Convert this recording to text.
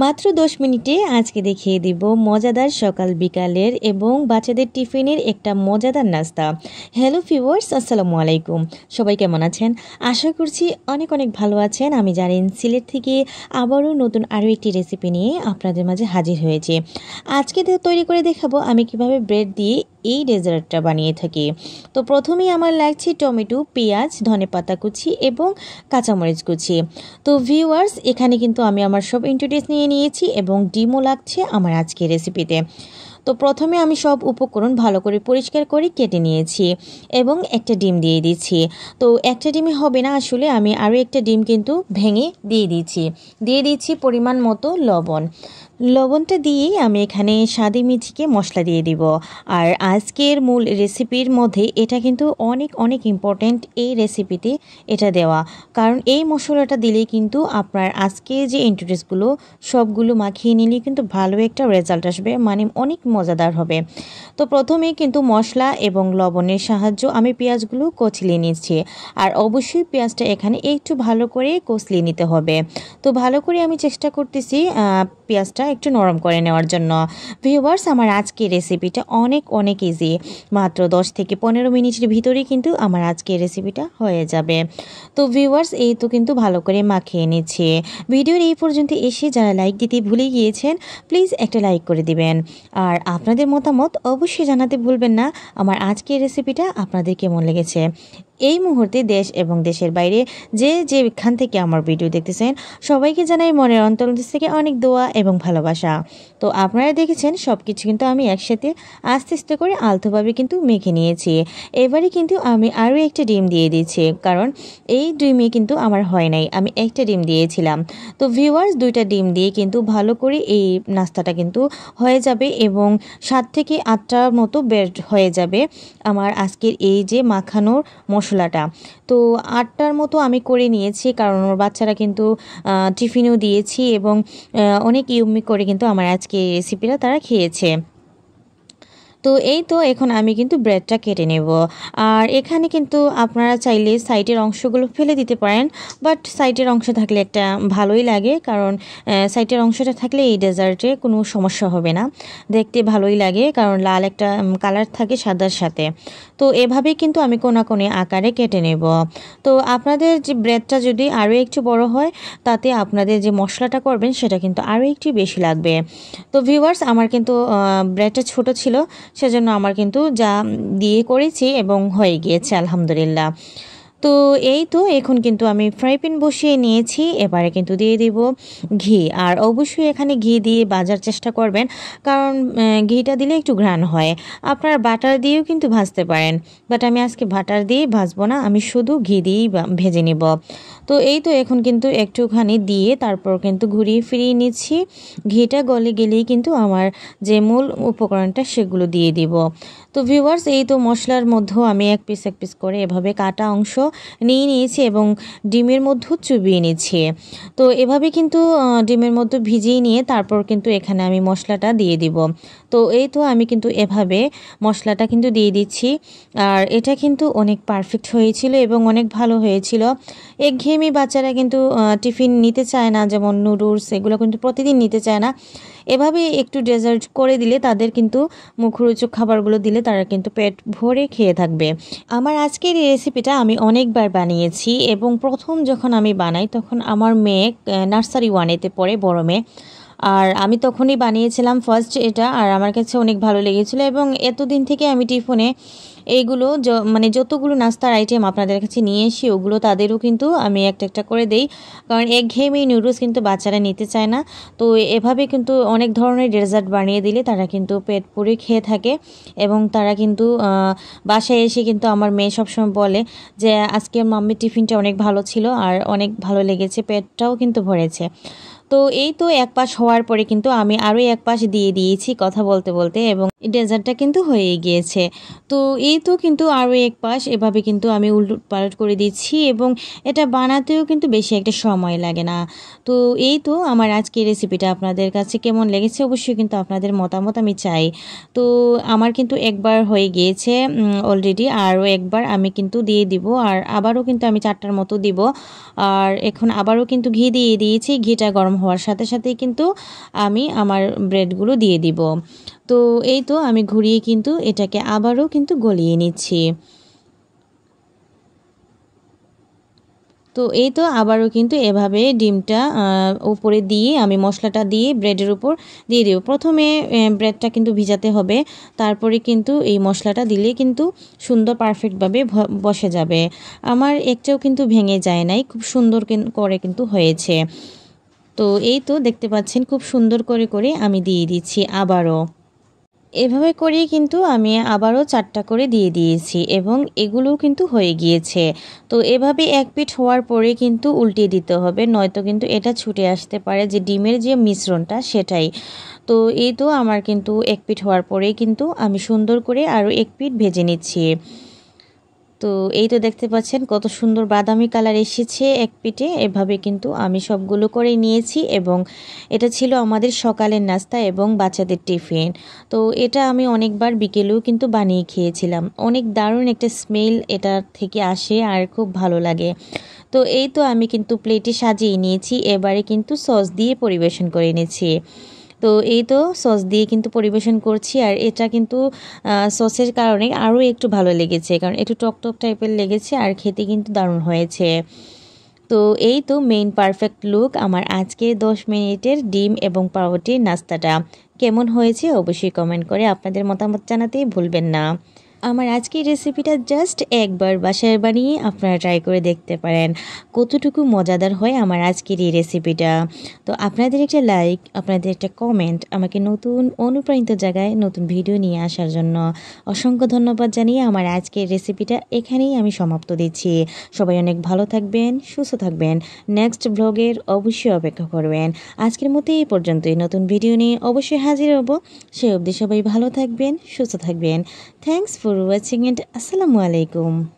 মাত্র 10 মিনিটে আজকে দেখিয়ে দিব মজাদার সকাল বিকালের এবং বাচ্চাদের টিফিনের একটা মজাদার নাস্তা। হ্যালো ভিউয়ার্স, আসসালামু আলাইকুম। সবাই কেমন আছেন? আশা করছি অনেক অনেক ভালো আছেন। আমি জানেন সিলেট থেকে আবারও নতুন আরও একটি রেসিপি নিয়ে আপনাদের মাঝে হাজির হয়েছি। আজকে তৈরি করে দেখাবো আমি কিভাবে ব্রেড দিয়ে এই ডেজার্টটা বানিয়ে থাকি। তো প্রথমেই আমার লাগছে টমেটো, পেঁয়াজ, ধনেপাতা কুচি এবং কাঁচামরিচ কুচি। তো ভিউয়ার্স, এখানে কিন্তু আমি আমার সব ইনগ্রেডিয়েন্টস নিয়ে নিয়েছি এবং ডিমও লাগছে আমার আজকের রেসিপিতে। তো প্রথমে আমি সব উপকরণ ভালো করে পরিষ্কার করে কেটে নিয়েছি এবং একটা ডিম দিয়ে দিচ্ছি। তো একটা ডিমে হবে না, আসলে আমি আরও একটা ডিম কিন্তু ভেঙে দিয়ে দিচ্ছি পরিমাণ মতো লবণটা দিয়েই আমি এখানে স্বাদে মিঠিকে মশলা দিয়ে দিব। আর আজকের মূল রেসিপির মধ্যে এটা কিন্তু অনেক অনেক ইম্পর্ট্যান্ট এই রেসিপিতে এটা দেওয়া, কারণ এই মশলাটা দিলেই কিন্তু আপনার আজকে যে ইনগ্রেডিয়েন্টসগুলো সবগুলো মাখিয়ে নিলে কিন্তু ভালো একটা রেজাল্ট আসবে, মানে অনেক মজাদার হবে। তো প্রথমেই কিন্তু মশলা এবং লবণের সাহায্য আমি পেঁয়াজগুলো কচলিয়ে নিচ্ছি। আর অবশ্যই পেঁয়াজটা এখানে একটু ভালো করে কচলিয়ে নিতে হবে। তো ভালো করে আমি চেষ্টা করতেছি পেঁয়াজটা একটু নরম করে নেওয়ার জন্য। ভিউয়ার্স, আমার আজকের রেসিপিটা অনেক অনেক ইজি, মাত্র 10 থেকে 15 মিনিটের ভিতরেই কিন্তু আমার আজকের রেসিপিটা হয়ে যাবে। তো ভিউয়ার্স, এই তো কিন্তু ভালো করে মাখিয়ে নিচ্ছে। ভিডিওর এই পর্যন্ত এসে যারা লাইক দিতে ভুলে গিয়েছেন, প্লিজ একটা লাইক করে দিবেন। আর আপনাদের মতামত অবশ্যই জানাতে ভুলবেন না আমার আজকের রেসিপিটা আপনাদের কেমন লেগেছে। এই মুহূর্তে দেশ এবং দেশের বাইরে যেখান থেকে আমার ভিডিও দেখতেছেন সবাইকে জানাই মনের অন্তর্দেশ থেকে অনেক দোয়া এবং ভালোবাসা। তো আপনারা দেখেছেন সব কিছু কিন্তু আমি একসাথে আস্তে আস্তে করে আলতোভাবে কিন্তু মেখে নিয়েছি। এবারে কিন্তু আমি আরও একটা ডিম দিয়ে দিচ্ছি, কারণ এই ডিমে কিন্তু আমার হয় নাই, আমি একটা ডিম দিয়েছিলাম। তো ভিউয়ার্স, 2টা ডিম দিয়ে কিন্তু ভালো করে এই নাস্তাটা কিন্তু হয়ে যাবে এবং 7 থেকে 8টার মতো বের হয়ে যাবে আমার আজকের এই যে মাখানোর মশলাটা। তো 8টার মতো আমি করে নিয়েছি, কারণ ওর বাচ্চারা কিন্তু টিফিনও দিয়েছি এবং অনেক ইউমি করে কিন্তু আমার আজকে এই রেসিপিটা তারা খেয়েছে। তো এই তো এখন আমি কিন্তু ব্রেডটা কেটে নেব। আর এখানে কিন্তু আপনারা চাইলে সাইডের অংশগুলো ফেলে দিতে পারেন, বাট সাইডের অংশ থাকলে একটা ভালোই লাগে, কারণ সাইডের অংশটা থাকলে এই ডেজার্টে কোনো সমস্যা হবে না, দেখতে ভালোই লাগে, কারণ লাল একটা কালার থাকে সাদার সাথে। তো এভাবেই কিন্তু আমি কোনাকুনি আকারে কেটে নেব। তো আপনাদের যে ব্রেডটা যদি আরও একটু বড় হয়, তাতে আপনাদের যে মশলাটা করবেন সেটা কিন্তু আরও একটু বেশি লাগবে। তো ভিউয়ার্স, আমার কিন্তু ব্রেডটা ছোট ছিল, সেজন্য আমার কিন্তু যা দিয়ে করেছি এবং হয়ে গিয়েছে আলহামদুলিল্লাহ। তো এই তো এখন কিন্তু আমি ফ্রাই প্যান বসিয়ে নিয়েছি, এবারে কিন্তু দিয়ে দিব ঘি। আর অবশ্যই এখানে ঘি দিয়ে ভাজার চেষ্টা করবেন, কারণ ঘিটা দিলে একটু ঘ্রাণ হয়। আপনারা বাটার দিয়েও কিন্তু ভাজতে পারেন, বাট আমি আজকে বাটার দিয়ে ভাজবো না, আমি শুধু ঘি দিয়েই ভেজে নিব। তো এই তো এখন কিন্তু একটুখানি দিয়ে তারপর কিন্তু ঘুরিয়ে ফিরিয়ে নিচ্ছি। ঘিটা গলে গেলেই কিন্তু আমার যে মূল উপকরণটা সেগুলো দিয়ে দিব। তো ভিউয়ার্স, এই তো মশলার মধ্যেও আমি এক পিস করে এভাবে কাটা অংশ নিয়ে নিয়েছি এবং ডিমের মধ্যেও চুবিয়ে নিচ্ছি। তো এভাবে কিন্তু ডিমের মধ্যে ভিজিয়ে নিয়ে তারপর কিন্তু এখানে আমি মশলাটা দিয়ে দিব। তো এই তো আমি কিন্তু এভাবে মশলাটা কিন্তু দিয়ে দিচ্ছি। আর এটা কিন্তু অনেক পারফেক্ট হয়েছিল এবং অনেক ভালো হয়েছিল। একঘেয়েমি বাচ্চারা কিন্তু টিফিন নিতে চায় না, যেমন নুডলস এগুলো কিন্তু প্রতিদিন নিতে চায় না। এভাবে একটু ডেজার্ট করে দিলে তাদের কিন্তু মুখরোচক খাবারগুলো দিলে তারা কিন্তু পেট ভরে খেয়ে থাকবে। আমার আজকের এই রেসিপিটা আমি অনেকবার বানিয়েছি এবং প্রথম যখন আমি বানাই তখন আমার মেয়ে নার্সারি 1-এতে পড়ে, বড় মেয়ে। আর আমি তখনই বানিয়েছিলাম ফার্স্ট এটা, আর আমার কাছে অনেক ভালো লেগেছিলো এবং এতদিন থেকে আমি টিফিনে এইগুলো মানে যতগুলো নাস্তার আইটেম আপনাদের কাছে নিয়ে এসি ওগুলো তাদেরও কিন্তু আমি একটা একটা করে দেই, কারণ একঘেয়েমি নুডলস কিন্তু বাচ্চারা নিতে চায় না। তো এভাবে কিন্তু অনেক ধরনের ডেজার্ট বানিয়ে দিলে তারা কিন্তু পেট পুরে খেয়ে থাকে এবং তারা কিন্তু বাসায় এসে কিন্তু আমার মেয়ে সবসময় বলে যে আজকে মাম্মির টিফিনটা অনেক ভালো ছিল আর অনেক ভালো লেগেছে, পেটটাও কিন্তু ভরেছে। তো এই তো এক পাশ হওয়ার পরে কিন্তু আমি আরও এক পাশ দিয়ে দিয়েছি কথা বলতে বলতে এবং ডেজার্টটা কিন্তু হয়ে গিয়েছে। তো এই তো কিন্তু আরও এক পাশ এভাবে কিন্তু আমি উলটপালট করে দিচ্ছি এবং এটা বানাতেও কিন্তু বেশি একটা সময় লাগে না। তো এই তো আমার আজকের রেসিপিটা আপনাদের কাছে কেমন লেগেছে অবশ্যই কিন্তু আপনাদের মতামত আমি চাই। তো আমার কিন্তু একবার হয়ে গিয়েছে অলরেডি, আরও একবার আমি কিন্তু দিয়ে দিব, আর আবারও কিন্তু আমি 4টার মতো দিব। আর এখন আবারও কিন্তু ঘি দিয়ে দিয়েছি। ঘিটা গরম হওয়ার সাথে সাথেই কিন্তু আমি আমার ব্রেডগুলো দিয়ে দিব। তো এই তো আমি ঘুরিয়ে কিন্তু এটাকে আবারও কিন্তু গলিয়ে নিচ্ছি। তো এই তো আবারও কিন্তু এভাবে ডিমটা উপরে দিয়ে আমি মশলাটা দিয়ে ব্রেডের উপর দিয়ে দেব। প্রথমে ব্রেডটা কিন্তু ভিজাতে হবে, তারপরে কিন্তু এই মশলাটা দিলে কিন্তু সুন্দর পারফেক্টভাবে বসে যাবে। আমার একটাও কিন্তু ভেঙে যায় নাই, খুব সুন্দর করে কিন্তু হয়েছে। তো এই তো দেখতে পাচ্ছেন খুব সুন্দর করে করে আমি দিয়ে দিচ্ছি আবারও। এভাবে করেই কিন্তু আমি আবারও 4টা করে দিয়ে দিয়েছি এবং এগুলোও কিন্তু হয়ে গিয়েছে। তো এভাবে এক পিঠ হওয়ার পরে কিন্তু উল্টিয়ে দিতে হবে, নয়তো কিন্তু এটা ছুটে আসতে পারে যে ডিমের যে মিশ্রণটা সেটাই। তো এই তো আমার কিন্তু এক পিঠ হওয়ার পরেই কিন্তু আমি সুন্দর করে আরও এক পিঠ ভেজে নিচ্ছি। তো এই তো দেখতে পাচ্ছেন কত সুন্দর বাদামি কালার এসেছে এক পিঠে। এভাবে কিন্তু আমি সবগুলো করে নিয়েছি এবং এটা ছিল আমাদের সকালের নাস্তা এবং বাচ্চাদের টিফিন। তো এটা আমি অনেকবার বিকেলেও কিন্তু বানিয়ে খেয়েছিলাম। অনেক দারুণ একটা স্মেল এটা থেকে আসে আর খুব ভালো লাগে। তো এই তো আমি কিন্তু প্লেটে সাজিয়ে নিয়েছি, এবারে কিন্তু সস দিয়ে পরিবেশন করে নিয়েছি। তো এই তো সস দিয়ে কিন্তু পরিবেশন করছি, আর এটা কিন্তু সসের কারণে আরও একটু ভালো লেগেছে, কারণ একটু টক টাইপের লেগেছে আর খেতে কিন্তু দারুণ হয়েছে। তো এই তো মেইন পারফেক্ট লুক আমার আজকে 10 মিনিটের ডিম এবং পাউরুটির নাস্তাটা। কেমন হয়েছে অবশ্যই কমেন্ট করে আপনাদের মতামত জানাতেই ভুলবেন না। আমার আজকের রেসিপিটা জাস্ট একবার বাসায় বানিয়ে আপনারা ট্রাই করে দেখতে পারেন কতটুকু মজাদার হয় আমার আজকের এই রেসিপিটা। তো আপনাদের একটা লাইক, আপনাদের একটা কমেন্ট আমাকে নতুন অনুপ্রাণিত জায়গায় নতুন ভিডিও নিয়ে আসার জন্য অসংখ্য ধন্যবাদ জানিয়ে আমার আজকের রেসিপিটা এখানেই আমি সমাপ্ত দিচ্ছি। সবাই অনেক ভালো থাকবেন, সুস্থ থাকবেন, নেক্সট ব্লগের অবশ্যই অপেক্ষা করবেন। আজকের মতো এই পর্যন্তই, নতুন ভিডিও নিয়ে অবশ্যই হাজির হব। সে অবধি সবাই ভালো থাকবেন, সুস্থ থাকবেন। Thanks for watching and Assalamu alaikum.